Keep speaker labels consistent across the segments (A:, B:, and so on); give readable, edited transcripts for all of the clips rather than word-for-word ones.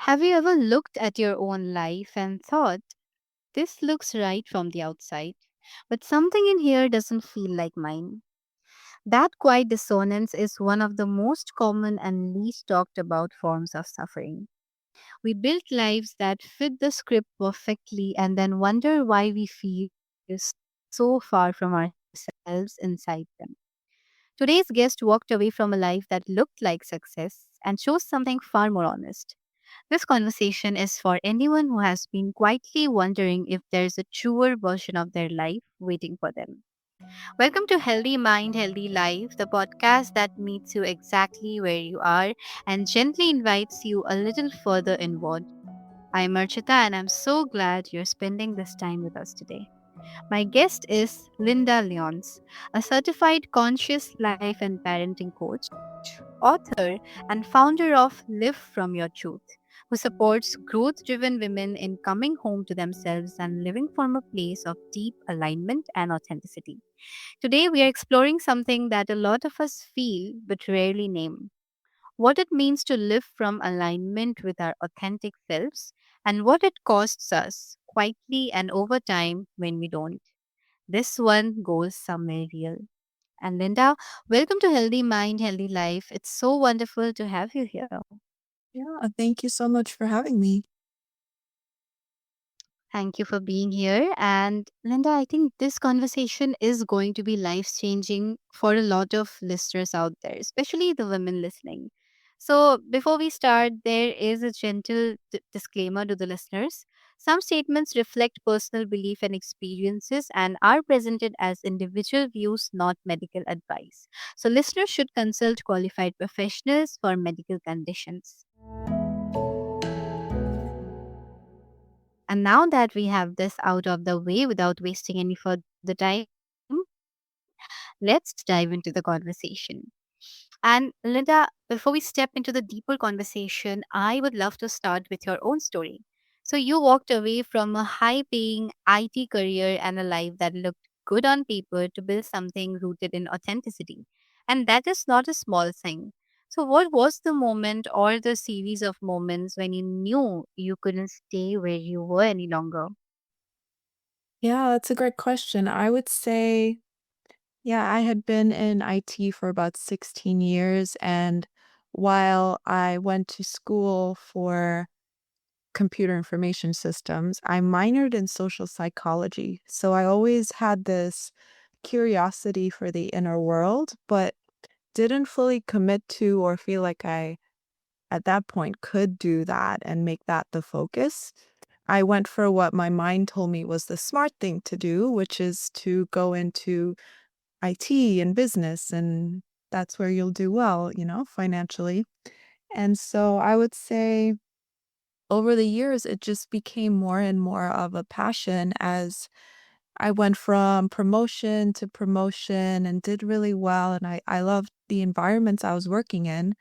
A: Have you ever looked at your own life and thought, this looks right from the outside, but something in here doesn't feel like mine? That quiet dissonance is one of the most common and least talked about forms of suffering. We build lives that fit the script perfectly and then wonder why we feel so far from ourselves inside them. Today's guest walked away from a life that looked like success and chose something far more honest. This conversation is for anyone who has been quietly wondering if there's a truer version of their life waiting for them. Welcome to Healthy Mind, Healthy Life, the podcast that meets you exactly where you are and gently invites you a little further inward. I'm Archita and I'm so glad you're spending this time with us today. My guest is Lynda Leonce, a certified conscious life and parenting coach, author, and founder of Live From Your Truth, who supports growth driven women in coming home to themselves and living from a place of deep alignment and authenticity. Today, we are exploring something that a lot of us feel but rarely name, what it means to live from alignment with our authentic selves, and what it costs us quietly and over time when we don't. This one goes somewhere real. And Linda, welcome to Healthy Mind, Healthy Life. It's so wonderful to have you here.
B: Yeah, thank you so much for having me.
A: Thank you for being here. And Linda, I think this conversation is going to be life changing for a lot of listeners out there, especially the women listening. So, before we start, there is a gentle disclaimer to the listeners. Some statements reflect personal belief and experiences and are presented as individual views, not medical advice. So, listeners should consult qualified professionals for medical conditions. And now that we have this out of the way without wasting any further time, let's dive into the conversation. And Linda, before we step into the deeper conversation, I would love to start with your own story. So, you walked away from a high paying IT career and a life that looked good on paper to build something rooted in authenticity. And that is not a small thing. So, what was the moment or the series of moments when you knew you couldn't stay where you were any longer?
B: Yeah, that's a great question. I would say, yeah, I had been in IT for about 16 years. And while I went to school for computer information systems, I minored in social psychology. So I always had this curiosity for the inner world, but didn't fully commit to or feel like I at that point could do that and make that the focus. I went for what my mind told me was the smart thing to do, which is to go into IT and business, and that's where you'll do well, financially. And so I would say over the years, it just became more and more of a passion as I went from promotion to promotion and did really well. And I loved the environments I was working in.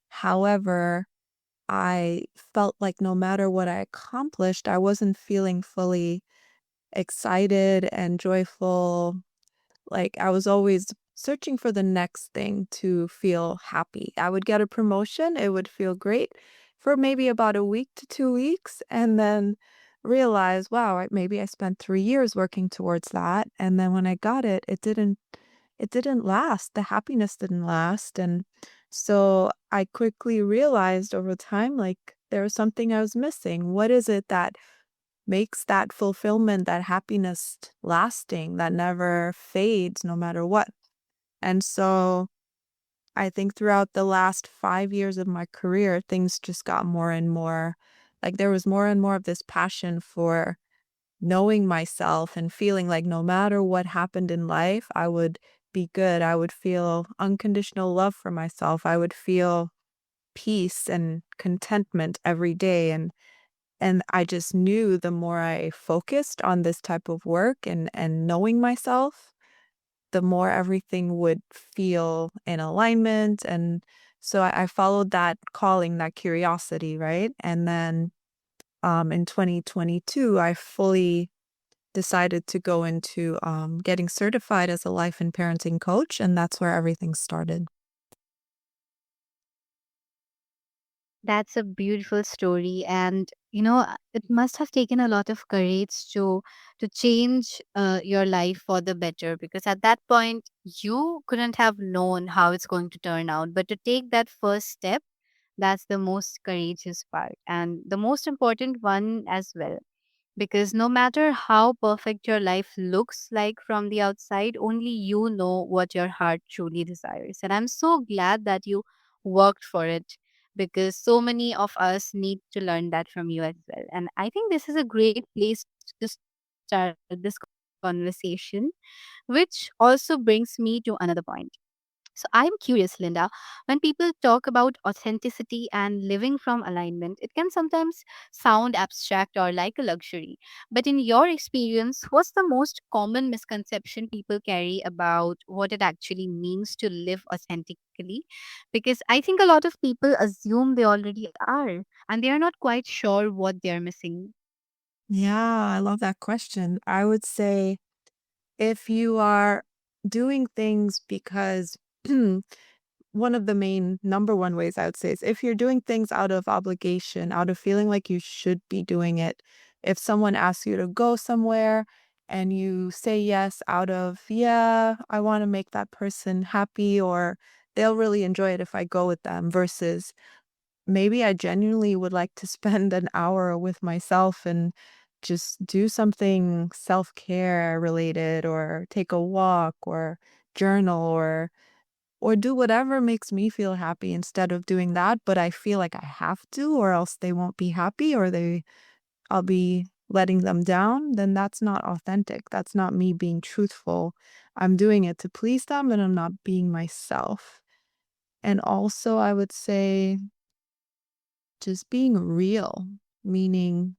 B: However, I felt like no matter what I accomplished, I wasn't feeling fully excited and joyful. Like I was always searching for the next thing to feel happy. I would get a promotion, it would feel great for maybe about a week to 2 weeks, and then realize, wow, maybe I spent 3 years working towards that. And then when I got it, it didn't last. The happiness didn't last. And so I quickly realized over time, like, there was something I was missing. What is it that makes that fulfillment, that happiness lasting, that never fades no matter what? And so I think throughout the last 5 years of my career, things just got more and more like there was more and more of this passion for knowing myself and feeling like no matter what happened in life, I would be good. I would feel unconditional love for myself. I would feel peace and contentment every day. And I just knew the more I focused on this type of work and knowing myself, the more everything would feel in alignment. And so I followed that calling, that curiosity, right? And then in 2022, I fully decided to go into getting certified as a life and parenting coach, and that's where everything started.
A: That's a beautiful story, and it must have taken a lot of courage to change your life for the better. Because at that point, you couldn't have known how it's going to turn out, but to take that first step, that's the most courageous part and the most important one as well, because no matter how perfect your life looks like from the outside, only you know what your heart truly desires. And I'm so glad that you worked for it, because so many of us need to learn that from you as well. And I think this is a great place to start this conversation, which also brings me to another point. So I'm curious, Linda, when people talk about authenticity and living from alignment, it can sometimes sound abstract or like a luxury. But in your experience, what's the most common misconception people carry about what it actually means to live authentically? Because I think a lot of people assume they already are, and they are not quite sure what they're missing.
B: Yeah, I love that question. I would say if you are doing things because one of the main number one ways I would say is if you're doing things out of obligation, out of feeling like you should be doing it. If someone asks you to go somewhere and you say yes out of, yeah, I want to make that person happy or they'll really enjoy it if I go with them versus maybe I genuinely would like to spend an hour with myself and just do something self-care related or take a walk or journal or do whatever makes me feel happy instead of doing that, but I feel like I have to or else they won't be happy or I'll be letting them down, then that's not authentic. That's not me being truthful. I'm doing it to please them and I'm not being myself. And also I would say just being real, meaning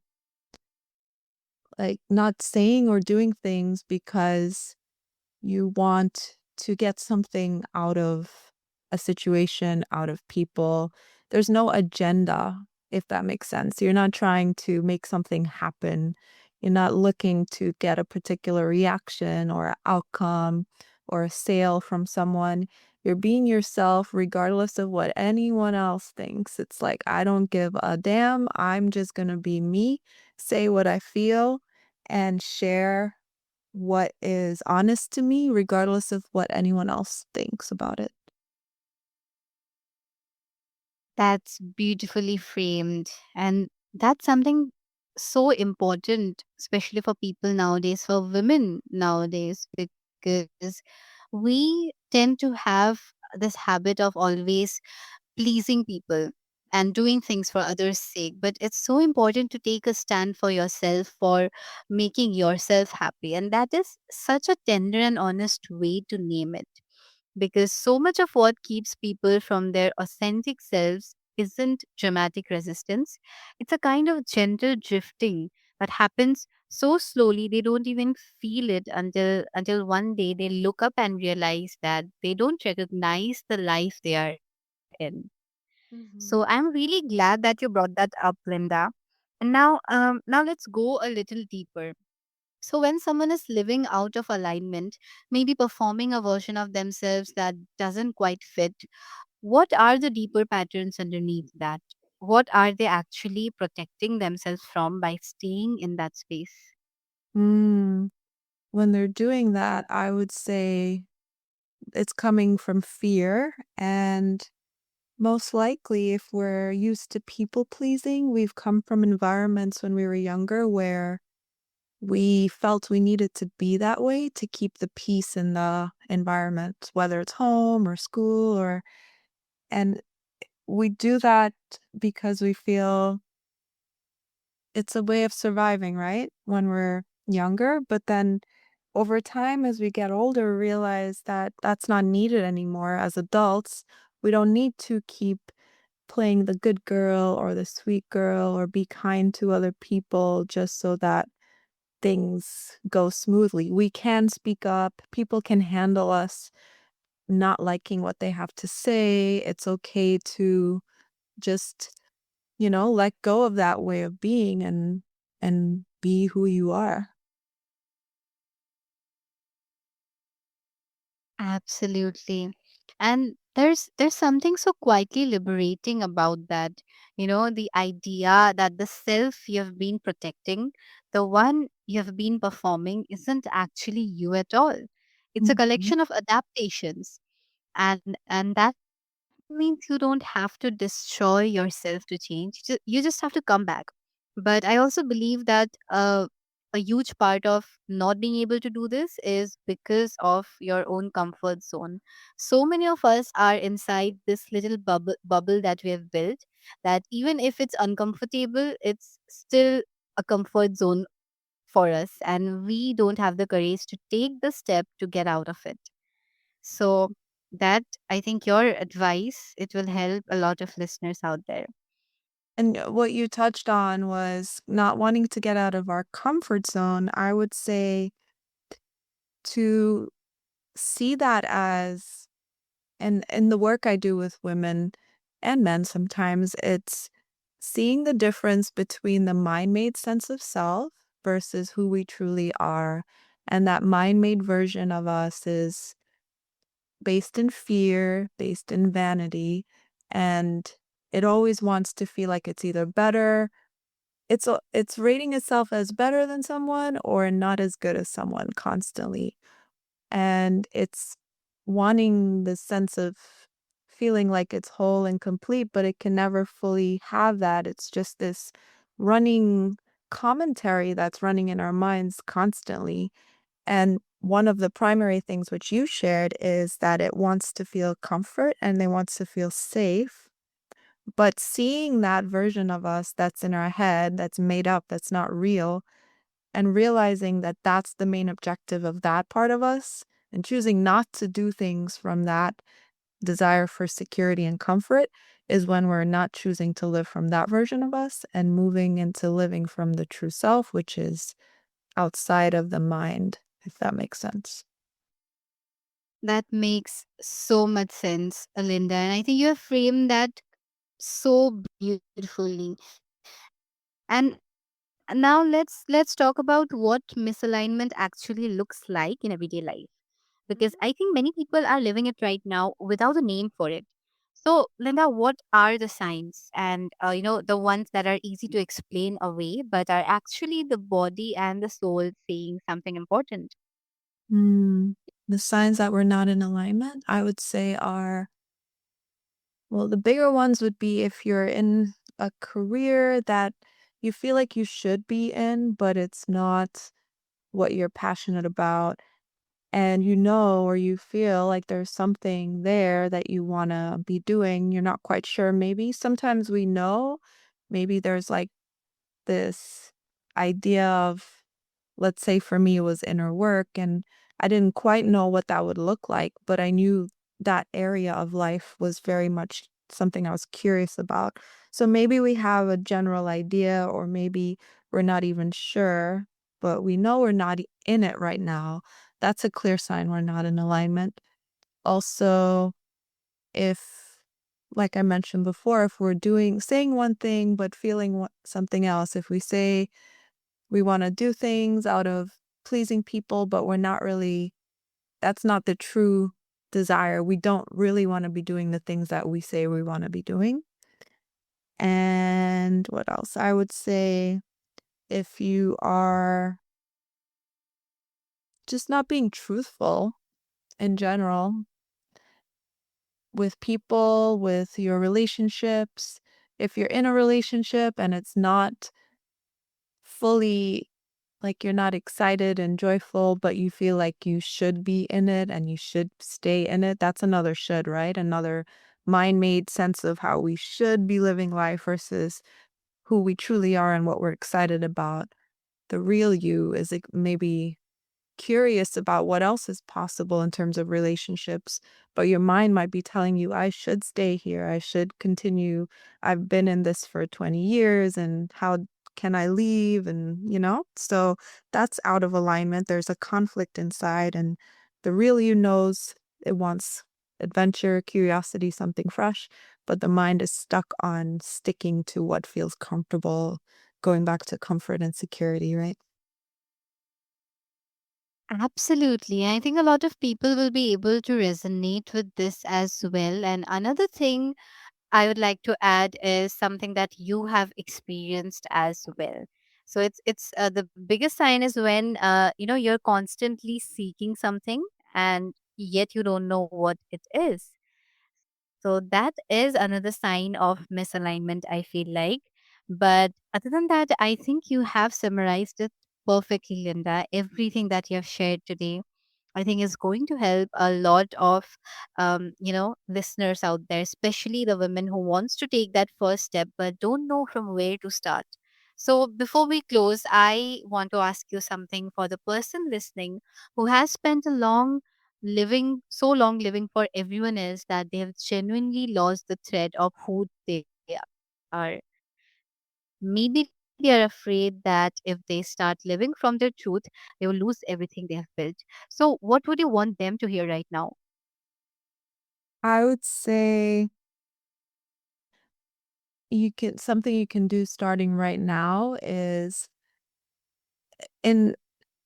B: like not saying or doing things because you want to get something out of a situation, out of people. There's no agenda, if that makes sense. You're not trying to make something happen. You're not looking to get a particular reaction or outcome or a sale from someone. You're being yourself regardless of what anyone else thinks. It's like, I don't give a damn. I'm just going to be me, say what I feel, and share what is honest to me regardless of what anyone else thinks about it.
A: That's beautifully framed. And that's something so important, especially for people nowadays, for women nowadays, because we tend to have this habit of always pleasing people and doing things for others' sake. But it's so important to take a stand for yourself, for making yourself happy. And that is such a tender and honest way to name it, because so much of what keeps people from their authentic selves isn't dramatic resistance. It's a kind of gentle drifting that happens so slowly they don't even feel it until one day they look up and realize that they don't recognize the life they are in.
B: Mhm.
A: So I'm really glad that you brought that up, Linda. And now let's go a little deeper. So, when someone is living out of alignment, maybe performing a version of themselves that doesn't quite fit, what are the deeper patterns underneath that? What are they actually protecting themselves from by staying in that space?
B: Mm, when they're doing that, I would say it's coming from fear. And most likely, if we're used to people pleasing, we've come from environments when we were younger where we felt we needed to be that way to keep the peace in the environment, whether it's home or school and we do that because we feel it's a way of surviving, right? When we're younger, but then over time as we get older, we realize that that's not needed anymore as adults. We don't need to keep playing the good girl or the sweet girl or be kind to other people just so that things go smoothly. We can speak up. People can handle us not liking what they have to say. It's okay to just let go of that way of being and be who you are.
A: Absolutely. And there's something so quietly liberating about that. The idea that the self you've been protecting, the one you've been performing, isn't actually you at all. It's a
B: Mhm.
A: collection of adaptations, and that means you don't have to destroy yourself to change. You just have to come back. But I also believe that a huge part of not being able to do this is because of your own comfort zone. So many of us are inside this little bubble that we have built, that even if it's uncomfortable, it's still a comfort zone for us, and we don't have the courage to take the step to get out of it. So that, I think, your advice, it will help a lot of listeners out there.
B: And what you touched on was not wanting to get out of our comfort zone. I would say to see that as, and in the work I do with women and men sometimes, it's seeing the difference between the mind-made sense of self versus who we truly are. And that mind-made version of us is based in fear, based in vanity, and it always wants to feel like it's either better, it's rating itself as better than someone or not as good as someone constantly. And it's wanting the sense of feeling like it's whole and complete, but it can never fully have that. It's just this running commentary that's running in our minds constantly. And one of the primary things which you shared is that it wants to feel comfort and it wants to feel safe. But seeing that version of us that's in our head, that's made up, that's not real, and realizing that that's the main objective of that part of us, and choosing not to do things from that desire for security and comfort is when we're not choosing to live from that version of us and moving into living from the true self, which is outside of the mind, if that makes sense.
A: That makes so much sense, Linda. And I think you have framed that so beautifully. And now let's talk about what misalignment actually looks like in everyday life. Because I think many people are living it right now without a name for it. So, Linda, what are the signs, and the ones that are easy to explain away, but are actually the body and the soul saying something important?
B: Mm, the signs that we're not in alignment, I would say, are, well, the bigger ones would be if you're in a career that you feel like you should be in, but it's not what you're passionate about. And you know, or you feel like there's something there that you want to be doing. You're not quite sure. Maybe sometimes we know, maybe there's like this idea of, let's say for me, it was inner work, and I didn't quite know what that would look like, but I knew that area of life was very much something I was curious about. So maybe we have a general idea, or maybe we're not even sure, but we know we're not in it right now. That's a clear sign we're not in alignment. Also, if, like I mentioned before, if we're saying one thing but feeling something else, if we say we wanna do things out of pleasing people, but we're not really, that's not the true desire. We don't really wanna be doing the things that we say we wanna be doing. And what else? I would say if you are just not being truthful in general with people, with your relationships, if you're in a relationship and it's not fully, like, you're not excited and joyful, but you feel like you should be in it and you should stay in it. That's another should, right? Another mind-made sense of how we should be living life versus who we truly are and what we're excited about. The real you is, like, maybe curious about what else is possible in terms of relationships, but your mind might be telling you, I should stay here. I should continue. I've been in this for 20 years, and how can I leave? So that's out of alignment. There's a conflict inside, and the real you knows it wants adventure, curiosity, something fresh, but the mind is stuck on sticking to what feels comfortable, going back to comfort and security, right?
A: Absolutely. I think a lot of people will be able to resonate with this as well. And another thing I would like to add is something that you have experienced as well. So it's the biggest sign is when you're constantly seeking something and yet you don't know what it is. So that is another sign of misalignment, I feel like. But other than that, I think you have summarized it perfectly, Linda. Everything that you have shared today, I think is going to help a lot of listeners out there, especially the women who wants to take that first step but don't know from where to start. So before we close, I want to ask you something for the person listening who has spent a long living so long living for everyone else that they have genuinely lost the thread of who they are. Maybe they are afraid that if they start living from their truth, they will lose everything they have built. So, what would you want them to hear right now?
B: I would say you can do starting right now is in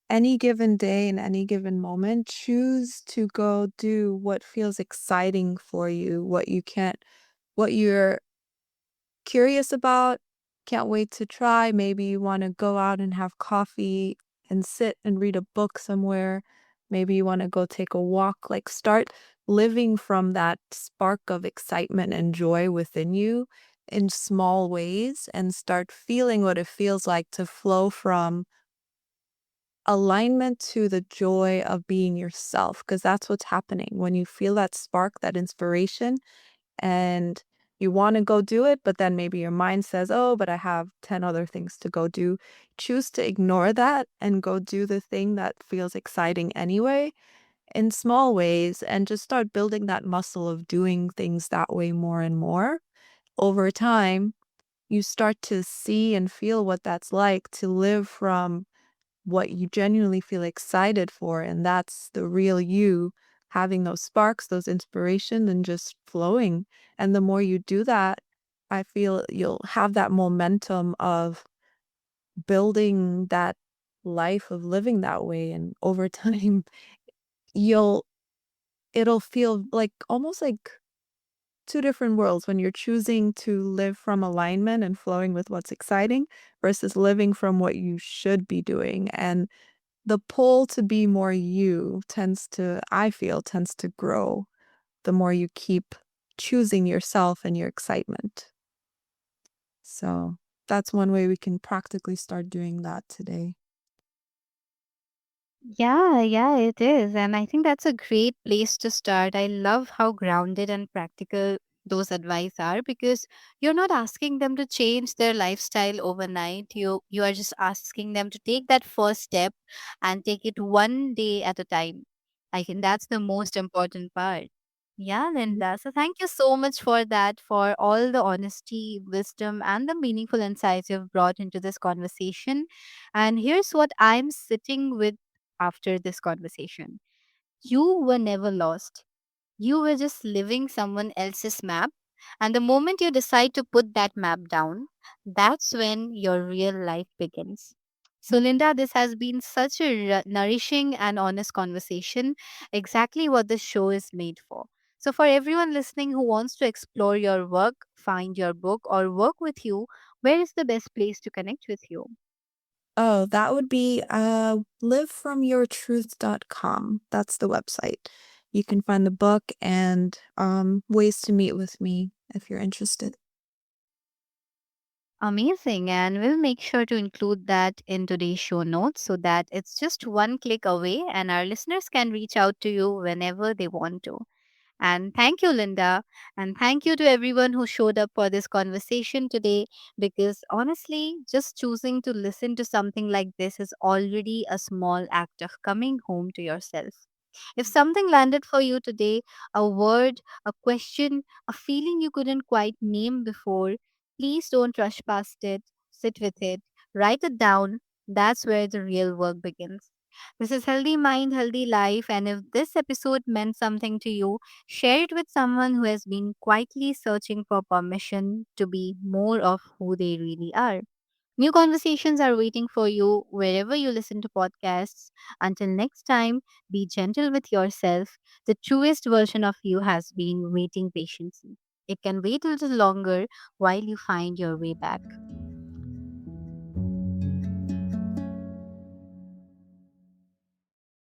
B: any given day, in any given moment, choose to go do what feels exciting for you, what you're curious about, can't wait to try. Maybe you want to go out and have coffee and sit and read a book somewhere. Maybe you want to go take a walk. Like, start living from that spark of excitement and joy within you in small ways and start feeling what it feels like to flow from alignment to the joy of being yourself. Because that's what's happening when you feel that spark, that inspiration, and you want to go do it, but then maybe your mind says, oh, but I have 10 other things to go do. Choose to ignore that and go do the thing that feels exciting anyway in small ways and just start building that muscle of doing things that way more and more. Over time, you start to see and feel what that's like to live from what you genuinely feel excited for, and that's the real you, having those sparks, those inspiration, and just flowing. And the more you do that, I feel you'll have that momentum of building that life of living that way. And over time, you'll it'll feel like almost like two different worlds when you're choosing to live from alignment and flowing with what's exciting versus living from what you should be doing. And the pull to be more you I feel, tends to grow the more you keep choosing yourself and your excitement. So that's one way we can practically start doing that today.
A: Yeah, yeah, it is. And I think that's a great place to start. I love how grounded and practical those advice are because you're not asking them to change their lifestyle overnight. You are just asking them to take that first step and take it one day at a time. I think that's the most important part. Yeah,
B: Mhm.
A: Linda. So thank you so much for that, for all the honesty, wisdom, and the meaningful insights you've brought into this conversation. And here's what I'm sitting with after this conversation. You were never lost. You were just living someone else's map. And the moment you decide to put that map down, that's when your real life begins. So, Linda, this has been such a nourishing and honest conversation, exactly what this show is made for. So, for everyone listening who wants to explore your work, find your book, or work with you, where is the best place to connect with you?
B: Oh, that would be livefromyourtruth.com. That's the website. You can find the book and ways to meet with me if you're interested.
A: Amazing. And we'll make sure to include that in today's show notes so that it's just one click away and our listeners can reach out to you whenever they want to. And thank you, Linda. And thank you to everyone who showed up for this conversation today because honestly, just choosing to listen to something like this is already a small act of coming home to yourself. If something landed for you today, a word, a question, a feeling you couldn't quite name before, please don't rush past it. Sit with it, write it down. That's where the real work begins. This is Healthy Mind, Healthy Life. And if this episode meant something to you, share it with someone who has been quietly searching for permission to be more of who they really are. New conversations are waiting for you wherever you listen to podcasts. Until next time, be gentle with yourself. The truest version of you has been waiting patiently. It can wait a little longer while you find your way back.